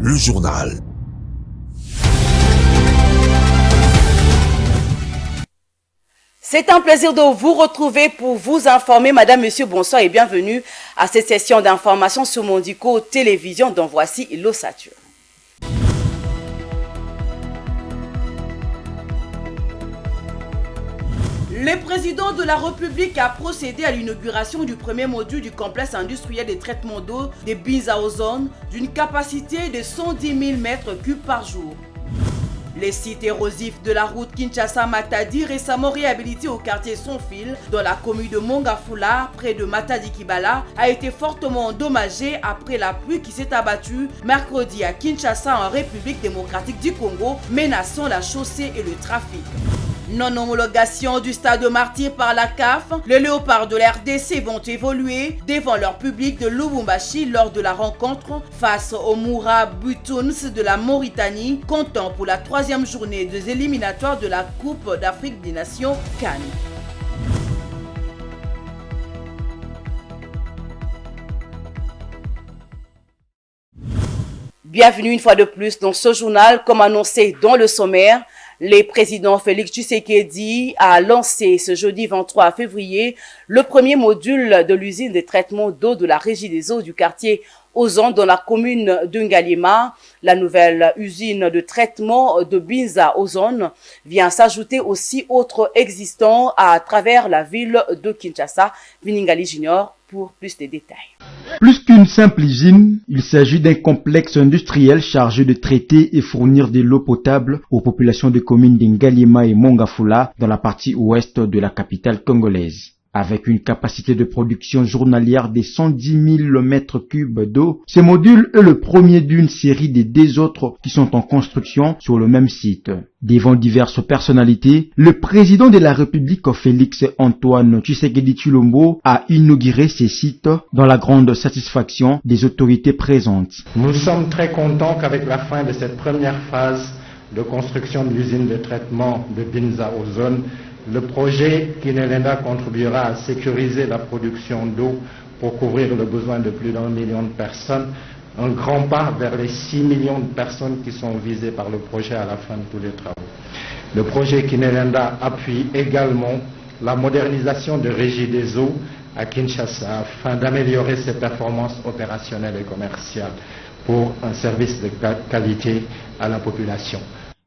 le journal. C'est un plaisir de vous retrouver pour vous informer. Madame, Monsieur, bonsoir et bienvenue à cette session d'information sur Mondico Télévision dont voici l'ossature. Le président de la République a procédé à l'inauguration du premier module du complexe industriel de traitement d'eau de Binza Ozone d'une capacité de 110 000 m3 par jour. Les sites érosifs de la route Kinshasa-Matadi, récemment réhabilités au quartier Sonfil, dans la commune de Mongafula, près de Matadi-Kibala, a été fortement endommagé après la pluie qui s'est abattue mercredi à Kinshasa en République démocratique du Congo, menaçant la chaussée et le trafic. Non-homologation du stade de Martyr par la CAF, les léopards de la RDC vont évoluer devant leur public de Lubumbashi lors de la rencontre face aux Moura Butuns de la Mauritanie, comptant pour la troisième journée des éliminatoires de la Coupe d'Afrique des Nations CAN. Bienvenue une fois de plus dans ce journal. Comme annoncé dans le sommaire, le président Félix Tshisekedi a lancé ce jeudi 23 février le premier module de l'usine de traitement d'eau de la Régie des eaux du quartier Ozone dans la commune de Ngaliema. La nouvelle usine de traitement de Binza Ozone vient s'ajouter aussi autres existants à travers la ville de Kinshasa. Viningali Junior pour plus de détails. Plus qu'une simple usine, il s'agit d'un complexe industriel chargé de traiter et fournir de l'eau potable aux populations des communes d'Ngaliema et Mongafula dans la partie ouest de la capitale congolaise. Avec une capacité de production journalière de 110 000 m3 d'eau, ce module est le premier d'une série de 2 autres qui sont en construction sur le même site. Devant diverses personnalités, le président de la République Félix Antoine Tshisekedi Tshilombo a inauguré ces sites dans la grande satisfaction des autorités présentes. Nous sommes très contents qu'avec la fin de cette première phase de construction de l'usine de traitement de Binza Ozone, le projet Kinelenda contribuera à sécuriser la production d'eau pour couvrir le besoin de plus d'1 million de personnes, un grand pas vers les 6 millions de personnes qui sont visées par le projet à la fin de tous les travaux. Le projet Kinelenda appuie également la modernisation de Régie des eaux à Kinshasa afin d'améliorer ses performances opérationnelles et commerciales pour un service de qualité à la population.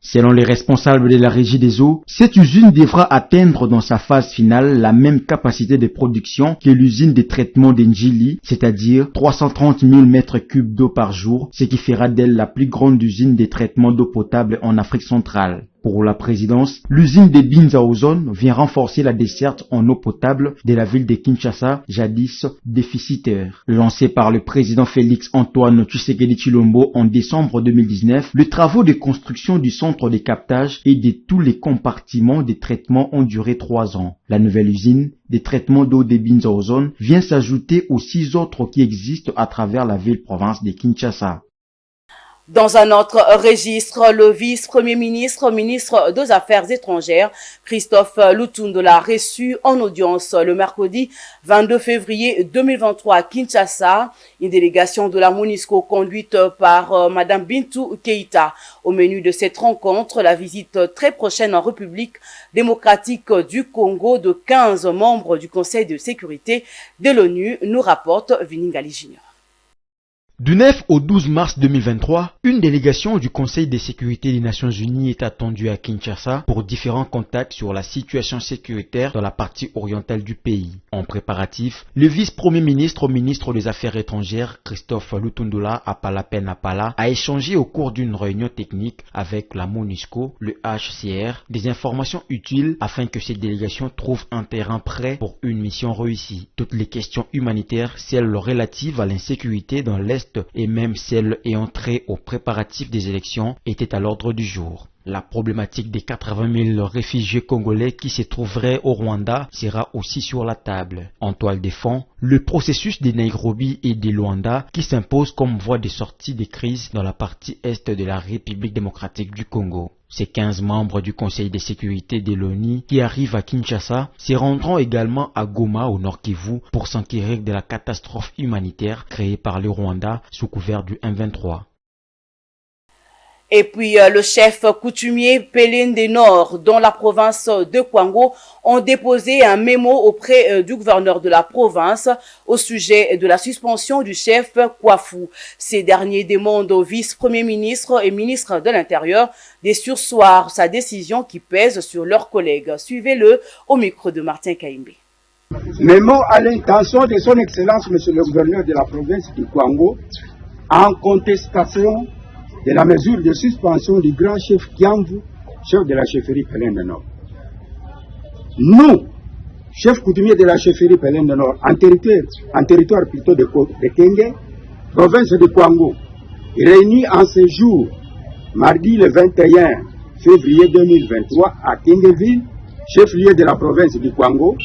Selon les responsables de la Régie des eaux, cette usine devra atteindre dans sa phase finale la même capacité de production que l'usine de traitement d'Njili, c'est-à-dire 330 000 m3 d'eau par jour, ce qui fera d'elle la plus grande usine de traitement d'eau potable en Afrique centrale. Pour la présidence, l'usine de Binza Ozone vient renforcer la desserte en eau potable de la ville de Kinshasa, jadis déficitaire. Lancé par le président Félix Antoine Tshisekedi Tshilombo en décembre 2019, les travaux de construction du centre de captage et de tous les compartiments de traitement ont duré 3 ans. La nouvelle usine de traitement d'eau de Binza Ozone vient s'ajouter aux 6 autres qui existent à travers la ville-province de Kinshasa. Dans un autre registre, le vice-premier ministre, ministre des Affaires étrangères, Christophe Lutundu l'a reçu en audience le mercredi 22 février 2023 à Kinshasa. Une délégation de la MONUSCO conduite par Madame Bintou Keïta. Au menu de cette rencontre, la visite très prochaine en République démocratique du Congo de 15 membres du Conseil de sécurité de l'ONU, nous rapporte Viningali Junior. Du 9 au 12 mars 2023, une délégation du Conseil de sécurité des Nations Unies est attendue à Kinshasa pour différents contacts sur la situation sécuritaire dans la partie orientale du pays. En préparatif, le vice-premier ministre, ministre des Affaires étrangères, Christophe Lutundu Apala, a échangé au cours d'une réunion technique avec la MONUSCO, le HCR, des informations utiles afin que cette délégation trouve un terrain prêt pour une mission réussie. Toutes les questions humanitaires, celles relatives à l'insécurité dans l'Est et même celles ayant trait aux préparatifs des élections étaient à l'ordre du jour. La problématique des 80 000 réfugiés congolais qui se trouveraient au Rwanda sera aussi sur la table. En toile de fond, le processus de Nairobi et de Luanda qui s'impose comme voie de sortie des crises dans la partie est de la République démocratique du Congo. Ces 15 membres du Conseil de sécurité de l'ONU qui arrivent à Kinshasa se rendront également à Goma au Nord Kivu pour s'enquérir de la catastrophe humanitaire créée par le Rwanda sous couvert du M23. Et puis le chef coutumier Pelin des Nord, dans la province de Kwango, ont déposé un mémo auprès du gouverneur de la province au sujet de la suspension du chef Kwafou. Ces derniers demandent au vice-premier ministre et ministre de l'Intérieur de surseoir sa décision qui pèse sur leurs collègues. Suivez-le au micro de Martin Kaimbe. Mémo à l'intention de son Excellence, Monsieur le gouverneur de la province du Kwango, en contestation de la mesure de suspension du grand chef Kiamvu, chef de la chefferie Pelin de Nord. Nous, chef coutumier de la chefferie Pelin de Nord, en territoire plutôt de Kenge, province de Kwango, réunis en ce jour, mardi le 21 février 2023, à Kengeville, chef-lieu de la province du Kwango,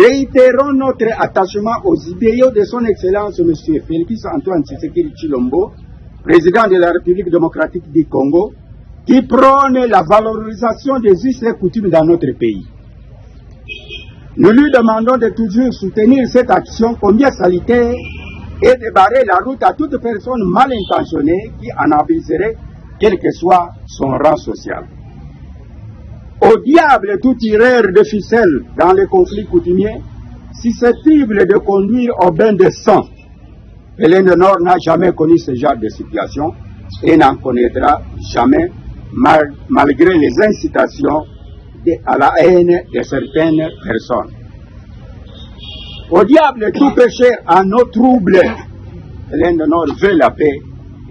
réitérons notre attachement aux idéaux de son Excellence M. Félix Antoine Tshisekedi Tshilombo, président de la République démocratique du Congo, qui prône la valorisation des us et coutumes dans notre pays. Nous lui demandons de toujours soutenir cette action combien salutaire et de barrer la route à toute personne mal intentionnée qui en abuserait, quel que soit son rang social. Au diable tout tireur de ficelle dans les conflits coutumiers, susceptible de conduire au bain de sang. Pelin de Nord n'a jamais connu ce genre de situation et n'en connaîtra jamais malgré les incitations à la haine de certaines personnes. Au diable tout péché en nos troubles. Pelin de Nord veut la paix,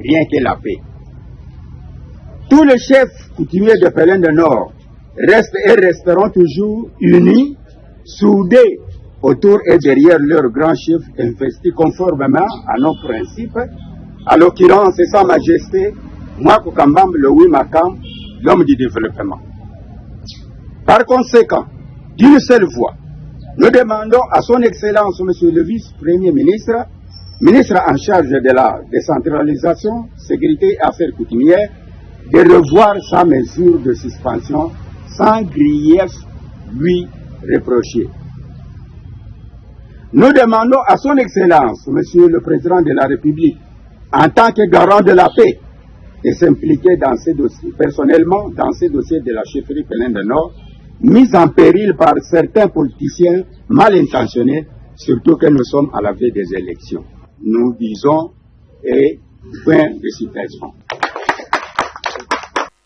rien que la paix. Tous les chefs coutumiers de Pelin de Nord restent et resteront toujours unis, soudés autour et derrière leur grand chef investi conformément à nos principes, à l'occurrence Sa Majesté Mwaku Kambambe le Wimakam, l'homme du développement. Par conséquent, d'une seule voix, nous demandons à son Excellence Monsieur le Vice-Premier ministre, ministre en charge de la décentralisation, sécurité et affaires coutumières, de revoir sa mesure de suspension sans grief lui reprocher. Nous demandons à son Excellence, Monsieur le Président de la République, en tant que garant de la paix, de s'impliquer dans ces dossiers, personnellement dans ces dossiers de la chefferie Pelin de Nord, mis en péril par certains politiciens mal intentionnés, surtout que nous sommes à la veille des élections. Nous disons, et fin de citation.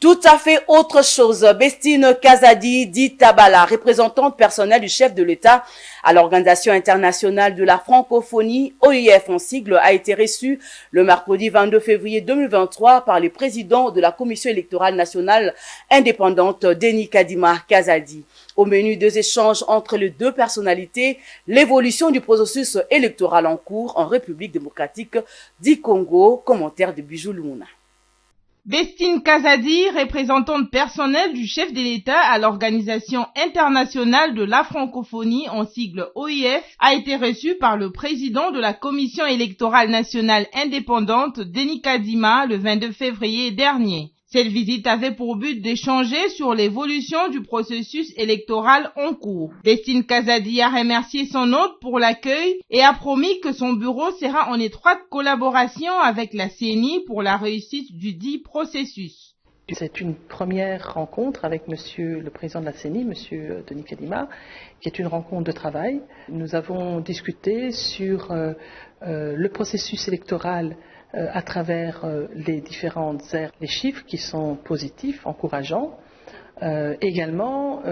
Tout à fait autre chose. Bestine Kazadi dit Tabala, représentante personnelle du chef de l'État à l'Organisation internationale de la francophonie, OIF en sigle, a été reçue le mercredi 22 février 2023 par le président de la Commission électorale nationale indépendante, Denis Kadima Kazadi. Au menu des échanges entre les deux personnalités, l'évolution du processus électoral en cours en République démocratique du Congo, commentaire de Bijou Lumuna. Bestine Kazadi, représentante personnelle du chef de l'État à l'Organisation internationale de la francophonie, en sigle OIF, a été reçue par le président de la Commission électorale nationale indépendante, Denis Kadima, le 22 février dernier. Cette visite avait pour but d'échanger sur l'évolution du processus électoral en cours. Bestine Kazadi a remercié son hôte pour l'accueil et a promis que son bureau sera en étroite collaboration avec la CENI pour la réussite du dit processus. C'est une première rencontre avec Monsieur le Président de la CENI, Monsieur Denis Kadima, qui est une rencontre de travail. Nous avons discuté sur le processus électoral à travers les différentes aires, les chiffres qui sont positifs, encourageants. Également,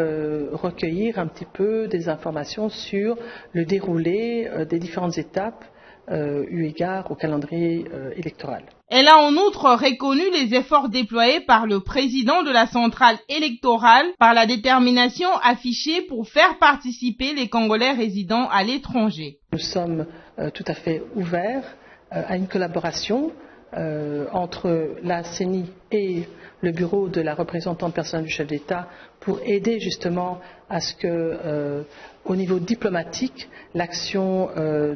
recueillir un petit peu des informations sur le déroulé des différentes étapes eu égard au calendrier électoral. Elle a en outre reconnu les efforts déployés par le président de la centrale électorale par la détermination affichée pour faire participer les Congolais résidant à l'étranger. Nous sommes tout à fait ouverts à une collaboration entre la CENI et le bureau de la représentante personnelle du chef d'État pour aider justement à ce que, au niveau diplomatique, l'action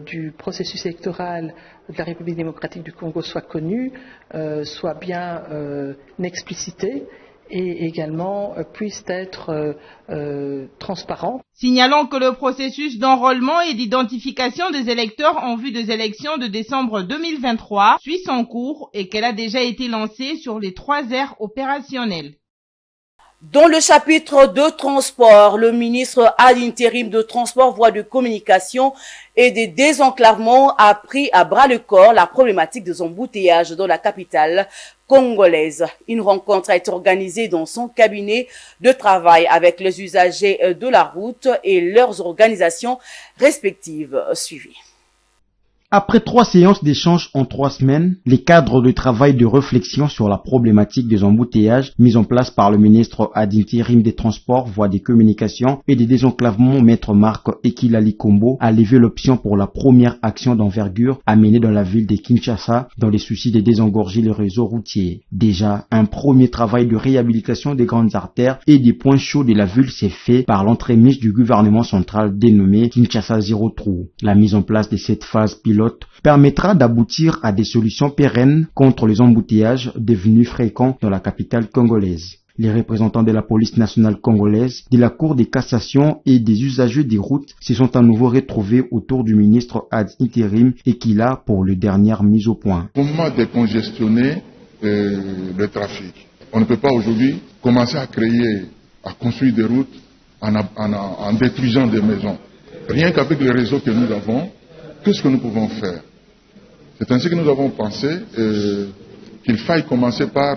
du processus électoral de la République démocratique du Congo soit connue, soit bien explicitée et également puissent être transparents. Signalons que le processus d'enrôlement et d'identification des électeurs en vue des élections de décembre 2023 suit son cours et qu'elle a déjà été lancée sur les 3 aires opérationnelles. Dans le chapitre de transport, le ministre ad intérim de Transport, Voies de Communication et des Désenclavements a pris à bras le corps la problématique des embouteillages dans la capitale congolaise. Une rencontre a été organisée dans son cabinet de travail avec les usagers de la route et leurs organisations respectives. Suivies. Après 3 séances d'échange en 3 semaines, les cadres de travail de réflexion sur la problématique des embouteillages mis en place par le ministre ad intérim des Transports, Voies des Communications et des Désenclavements, Maître Marc Ekilali Kombo, a levé l'option pour la première action d'envergure à mener dans la ville de Kinshasa dans les soucis de désengorger le réseau routier. Déjà, un premier travail de réhabilitation des grandes artères et des points chauds de la ville s'est fait par l'entremise du gouvernement central dénommé Kinshasa Zéro Trou. La mise en place de cette phase pilote permettra d'aboutir à des solutions pérennes contre les embouteillages devenus fréquents dans la capitale congolaise. Les représentants de la police nationale congolaise, de la Cour de cassation et des usagers des routes se sont à nouveau retrouvés autour du ministre ad intérim Ekila pour le dernière mise au point. Comment décongestionner le trafic? On ne peut pas aujourd'hui commencer à construire des routes en détruisant des maisons. Rien qu'avec les réseaux que nous avons, qu'est-ce que nous pouvons faire? C'est ainsi que nous avons pensé qu'il faille commencer par,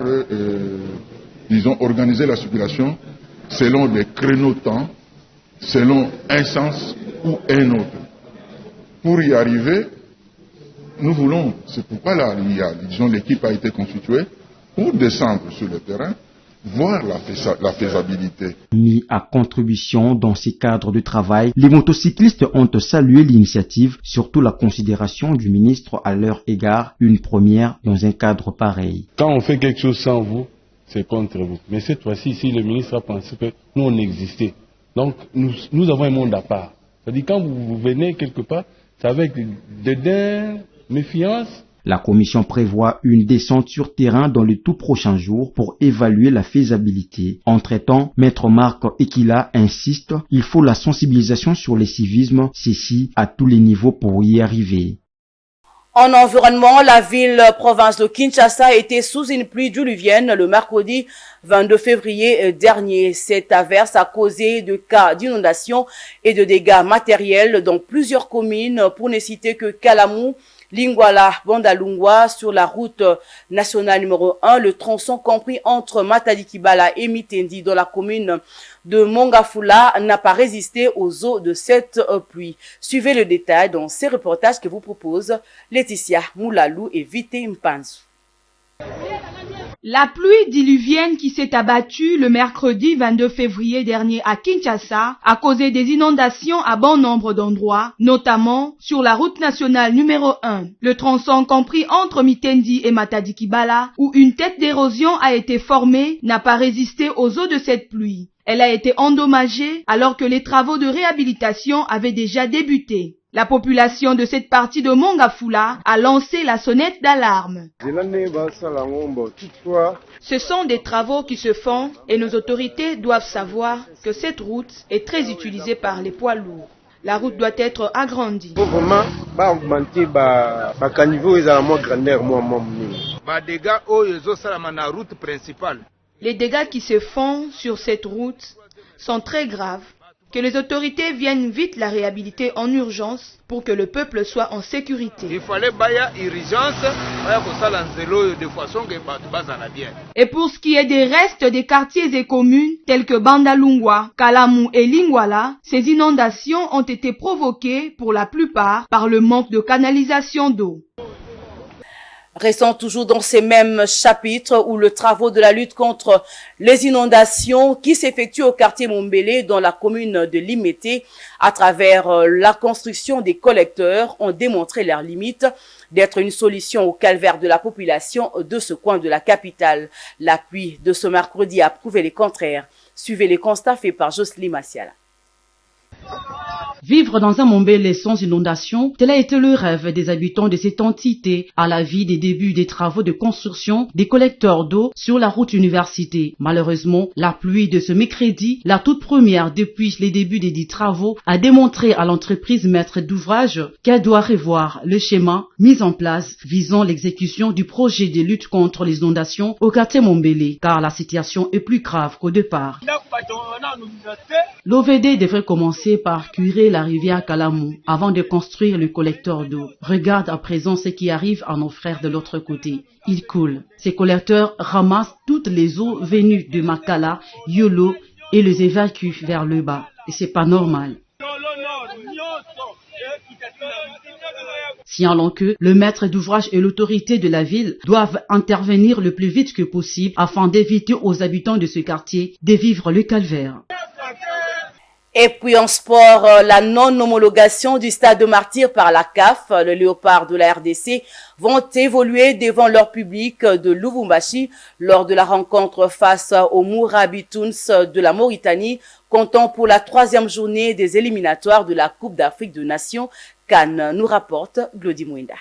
organiser la circulation selon des créneaux de temps, selon un sens ou un autre. Pour y arriver, nous voulons, c'est pourquoi là, l'équipe a été constituée pour descendre sur le terrain, voir la faisabilité. Mis à contribution dans ces cadres de travail, les motocyclistes ont salué l'initiative, surtout la considération du ministre à leur égard, une première dans un cadre pareil. Quand on fait quelque chose sans vous, c'est contre vous. Mais cette fois-ci, ici, le ministre a pensé que nous, on existait. Donc, nous avons un monde à part. C'est-à-dire, quand vous venez quelque part, c'est avec dédain, méfiance. La commission prévoit une descente sur terrain dans les tout prochains jours pour évaluer la faisabilité. Entre-temps, Maître Marc Ekila insiste, il faut la sensibilisation sur le civisme, ceci à tous les niveaux pour y arriver. En environnement, la ville-province de Kinshasa était sous une pluie diluvienne le mercredi 22 février dernier. Cette averse a causé de cas d'inondation et de dégâts matériels dans plusieurs communes, pour ne citer que Kalamou, Lingwala, Bandalungwa, sur la route nationale numéro 1, le tronçon compris entre Matadi-Kibala et Mitendi dans la commune de Mongafula n'a pas résisté aux eaux de cette pluie. Suivez le détail dans ces reportages que vous proposent Laetitia Moulalou et Vite Mpanzu. La pluie diluvienne qui s'est abattue le mercredi 22 février dernier à Kinshasa a causé des inondations à bon nombre d'endroits, notamment sur la route nationale numéro 1, le tronçon compris entre Mitendi et Matadi-Kibala, où une tête d'érosion a été formée, n'a pas résisté aux eaux de cette pluie. Elle a été endommagée alors que les travaux de réhabilitation avaient déjà débuté. La population de cette partie de Mongafula a lancé la sonnette d'alarme. Ce sont des travaux qui se font et nos autorités doivent savoir que cette route est très utilisée par les poids lourds. La route doit être agrandie. Les dégâts qui se font sur cette route sont très graves. Que les autorités viennent vite la réhabiliter en urgence pour que le peuple soit en sécurité. Il fallait urgence de façon que bien. Et pour ce qui est des restes des quartiers et communes tels que Bandalungwa, Kalamou et Lingwala, ces inondations ont été provoquées pour la plupart par le manque de canalisation d'eau. Restons toujours dans ces mêmes chapitres où le travaux de la lutte contre les inondations qui s'effectuent au quartier Mombele dans la commune de Limete à travers la construction des collecteurs ont démontré leurs limites d'être une solution au calvaire de la population de ce coin de la capitale. La pluie de ce mercredi a prouvé les contraires. Suivez les constats faits par Jocelyne Massiala. Vivre dans un Mombele sans inondation, tel a été le rêve des habitants de cette entité à la vie des débuts des travaux de construction des collecteurs d'eau sur la route université. Malheureusement, la pluie de ce mercredi, la toute première depuis les débuts des dits travaux, a démontré à l'entreprise maître d'ouvrage qu'elle doit revoir le schéma mis en place visant l'exécution du projet de lutte contre les inondations au quartier Mombele, car la situation est plus grave qu'au départ. L'OVD devrait commencer par curer la rivière Kalamou avant de construire le collecteur d'eau. Regarde à présent ce qui arrive à nos frères de l'autre côté. Ils coulent. Ces collecteurs ramassent toutes les eaux venues de Makala, Yolo et les évacuent vers le bas. Et c'est pas normal. Signalons que le maître d'ouvrage et l'autorité de la ville doivent intervenir le plus vite que possible afin d'éviter aux habitants de ce quartier de vivre le calvaire. Et puis en sport, la non-homologation du stade de Martyrs par la CAF, le Léopard de la RDC, vont évoluer devant leur public de Lubumbashi lors de la rencontre face aux Mourabitouns de la Mauritanie, comptant pour la 3e journée des éliminatoires de la Coupe d'Afrique des Nations CAN, nous rapporte Glody Mouinda.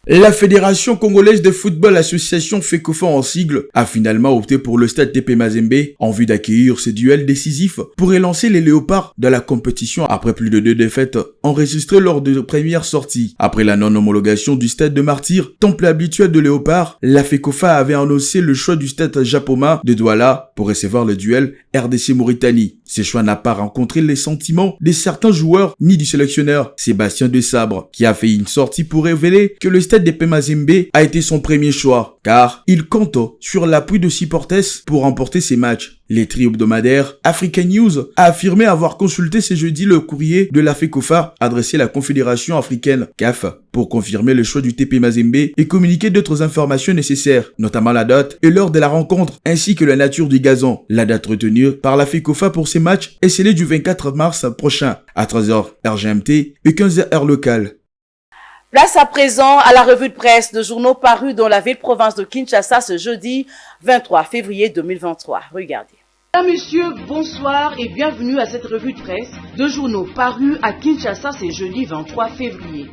La Fédération congolaise de football association FECOFA en sigle a finalement opté pour le stade TP Mazembe en vue d'accueillir ce duel décisif pour élancer les Léopards dans la compétition après plus de 2 défaites enregistrées lors de premières sorties. Après la non-homologation du stade de Martyrs, temple habituel de Léopards, la FECOFA avait annoncé le choix du stade Japoma de Douala pour recevoir le duel RDC-Mauritanie. Ce choix n'a pas rencontré les sentiments de certains joueurs ni du sélectionneur Sébastien Desabre, qui a fait une sortie pour révéler que le stade de Mazembe a été son premier choix, car il compte sur l'appui de supporters pour remporter ses matchs. Les tri-hebdomadaires African News a affirmé avoir consulté ce jeudi le courrier de la FECOFA adressé à la Confédération africaine CAF pour confirmer le choix du TP Mazembe et communiquer d'autres informations nécessaires, notamment la date et l'heure de la rencontre, ainsi que la nature du gazon. La date retenue par la FECOFA pour ces matchs est scellée du 24 mars prochain à 13h RGMT et 15h heure locale. Place à présent à la revue de presse de journaux parus dans la ville-province de Kinshasa ce jeudi 23 février 2023. Regardez. Mesdames, Messieurs, bonsoir et bienvenue à cette revue de presse de journaux parus à Kinshasa ce jeudi 23 février.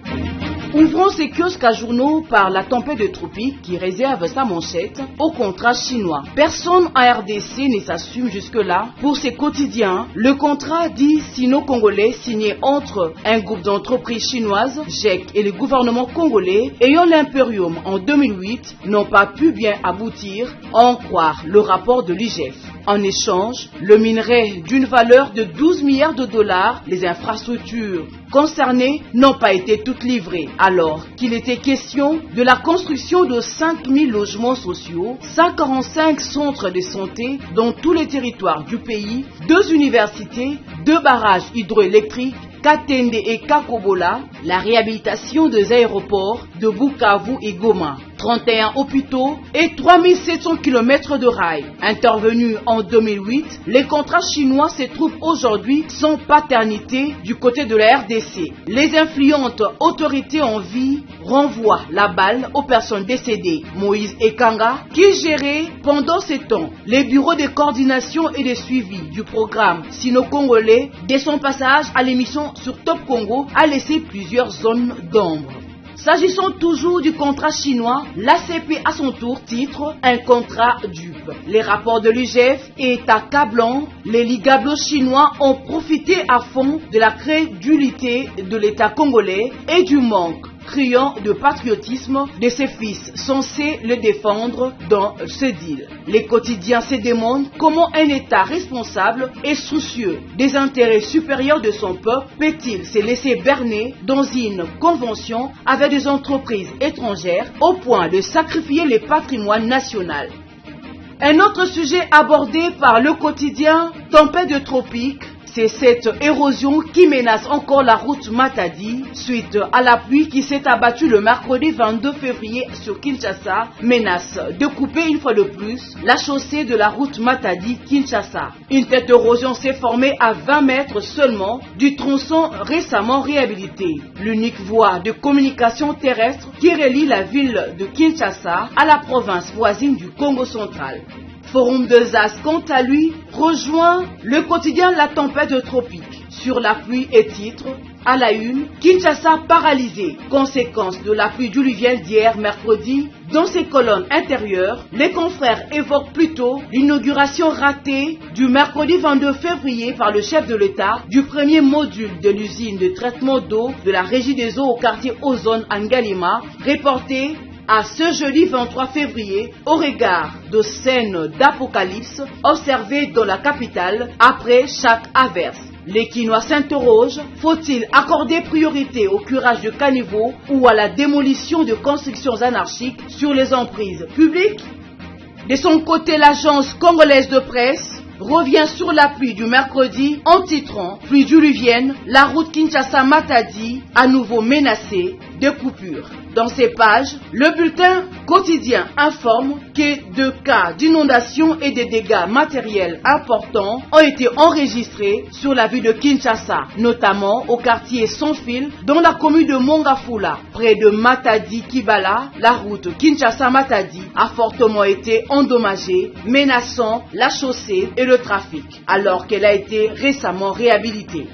Ouvrons ces kiosques à journaux par la tempête de tropique qui réserve sa manchette au contrat chinois. Personne en RDC ne s'assume jusque-là pour ces quotidiens. Le contrat dit sino-congolais signé entre un groupe d'entreprises chinoises, GEC, et le gouvernement congolais ayant l'impérium en 2008 n'ont pas pu bien aboutir, à en croire le rapport de l'IGF. En échange, le minerai d'une valeur de 12 milliards de dollars, les infrastructures concernées n'ont pas été toutes livrées, alors qu'il était question de la construction de 5000 logements sociaux, 145 centres de santé dans tous les territoires du pays, 2 universités, 2 barrages hydroélectriques, Katende et Kakobola, la réhabilitation des aéroports de Bukavu et Goma, 31 hôpitaux et 3700 km de rails. Intervenus en 2008, les contrats chinois se trouvent aujourd'hui sans paternité du côté de la RDC. Les influentes autorités en vie renvoient la balle aux personnes décédées. Moïse Ekanga, qui gérait pendant ces temps les bureaux de coordination et de suivi du programme sino-congolais, dès son passage à l'émission sur Top Congo, a laissé plusieurs zones d'ombre. S'agissant toujours du contrat chinois, l'ACP à son tour titre un contrat dupe. Les rapports de l'UGF est accablant. Les ligablos chinois ont profité à fond de la crédulité de l'État congolais et du manque criant de patriotisme de ses fils censés le défendre dans ce deal. Les quotidiens se demandent comment un État responsable et soucieux des intérêts supérieurs de son peuple peut-il se laisser berner dans une convention avec des entreprises étrangères au point de sacrifier le patrimoine national. Un autre sujet abordé par le quotidien Tempête de tropique, c'est cette érosion qui menace encore la route Matadi suite à la pluie qui s'est abattue le mercredi 22 février sur Kinshasa, menace de couper une fois de plus la chaussée de la route Matadi-Kinshasa. Une tête d'érosion s'est formée à 20 mètres seulement du tronçon récemment réhabilité, l'unique voie de communication terrestre qui relie la ville de Kinshasa à la province voisine du Congo central. Forum de Zas, quant à lui, rejoint le quotidien La Tempête de tropique. sur la pluie et titre. À la une, Kinshasa paralysé, conséquence de la pluie diluvienne d'hier mercredi. Dans ses colonnes intérieures, les confrères évoquent plutôt l'inauguration ratée du mercredi 22 février par le chef de l'État du premier module de l'usine de traitement d'eau de la Régie des eaux au quartier Ozone Ngalima, reporté à ce jeudi 23 février au regard de scènes d'apocalypse observées dans la capitale après chaque averse. Les Quinois s'interrogent, faut-il accorder priorité au curage de caniveaux ou à la démolition de constructions anarchiques sur les emprises publiques? De son côté, l'agence congolaise de presse revient sur la pluie du mercredi en titrant « Pluie diluvienne, la route Kinshasa-Matadi à nouveau menacée de coupures ». Dans ces pages, le bulletin quotidien informe que 2 cas d'inondation et de dégâts matériels importants ont été enregistrés sur la ville de Kinshasa, notamment au quartier Sans Fil, dans la commune de Mongafula, près de Matadi-Kibala. La route Kinshasa-Matadi a fortement été endommagée, menaçant la chaussée et le trafic, alors qu'elle a été récemment réhabilitée.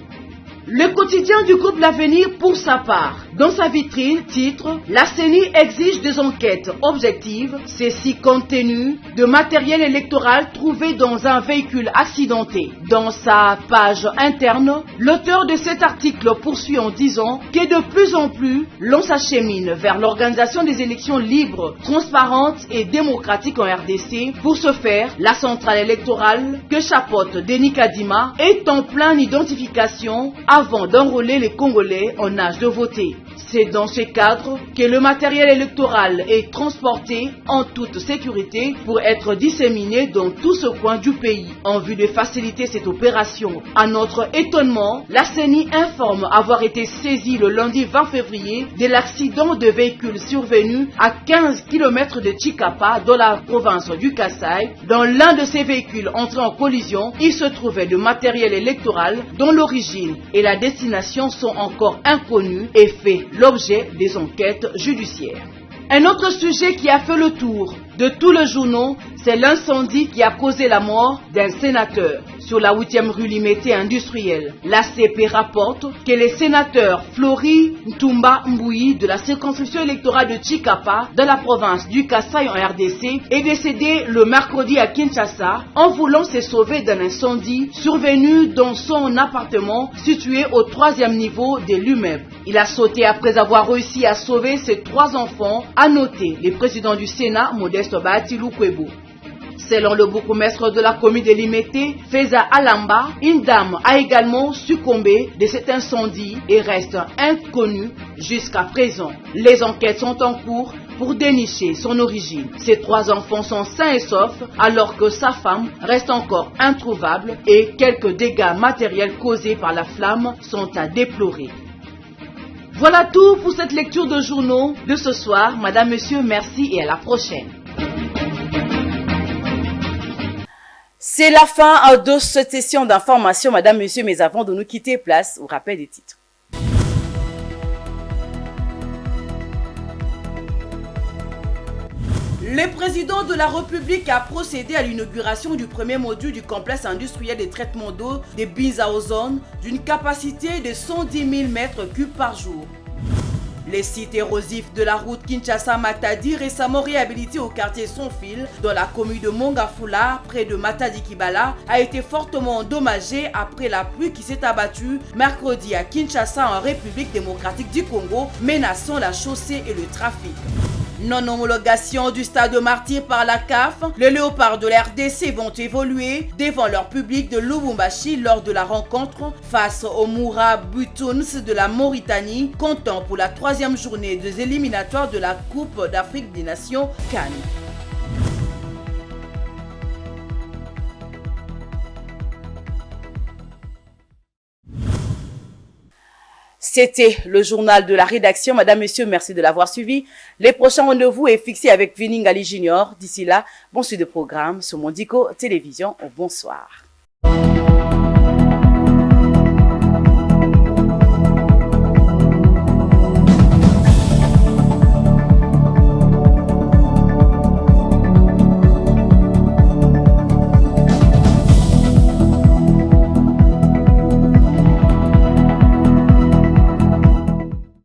Le quotidien du groupe L'Avenir, pour sa part, dans sa vitrine, titre « La CENI exige des enquêtes objectives, ceci compte tenu de matériel électoral trouvé dans un véhicule accidenté ». Dans sa page interne, l'auteur de cet article poursuit en disant que de plus en plus, l'on s'achemine vers l'organisation des élections libres, transparentes et démocratiques en RDC. Pour ce faire, la centrale électorale que chapeaute Denis Kadima est en pleine identification avant d'enrôler les Congolais en âge de voter. C'est dans ce cadre que le matériel électoral est transporté en toute sécurité pour être disséminé dans tout ce coin du pays, en vue de faciliter cette opération. À notre étonnement, la CENI informe avoir été saisie le lundi 20 février de l'accident de véhicule survenu à 15 km de Chikapa, dans la province du Kasaï. Dans l'un de ces véhicules entrés en collision, il se trouvait du matériel électoral dont l'origine et la destination sont encore inconnus et fait l'objet des enquêtes judiciaires. Un autre sujet qui a fait le tour de tout le journal, c'est l'incendie qui a causé la mort d'un sénateur sur la 8e rue Limete industrielle. L'ACP rapporte que le sénateur Flori Ntumba Mbouyi de la circonscription électorale de Chikapa dans la province du Kasaï en RDC est décédé le mercredi à Kinshasa en voulant se sauver d'un incendie survenu dans son appartement situé au 3e niveau de l'immeuble. Il a sauté après avoir réussi à sauver ses 3 enfants, a noté le président du Sénat, Modeste Batilou Kwebo. Selon le bourgmestre de la commune de Limete, Feza Alamba, une dame a également succombé de cet incendie et reste inconnue jusqu'à présent. Les enquêtes sont en cours pour dénicher son origine. Ses 3 enfants sont sains et saufs alors que sa femme reste encore introuvable et quelques dégâts matériels causés par la flamme sont à déplorer. Voilà tout pour cette lecture de journaux de ce soir. Madame, Monsieur, merci et à la prochaine. C'est la fin de cette session d'information, Madame, Monsieur, mais avant de nous quitter, place au rappel des titres. Le président de la République a procédé à l'inauguration du premier module du complexe industriel de traitement d'eau de Binza-Ozone d'une capacité de 110 000 m3 par jour. Le site érosif de la route Kinshasa-Matadi, récemment réhabilité au quartier Sans Fil, dans la commune de Mongafula, près de Matadi-Kibala, a été fortement endommagé après la pluie qui s'est abattue mercredi à Kinshasa en République démocratique du Congo, menaçant la chaussée et le trafic. Non-homologation du stade martyr par la CAF, les léopards de la RDC vont évoluer devant leur public de Lubumbashi lors de la rencontre face aux Moura Butuns de la Mauritanie, comptant pour la 3e journée des éliminatoires de la Coupe d'Afrique des Nations CAN. C'était le journal de la rédaction. Madame, Monsieur, merci de l'avoir suivi. Les prochains rendez-vous est fixé avec Viningali Junior. D'ici là, bon suite de programme sur Mondico Télévision. Bonsoir.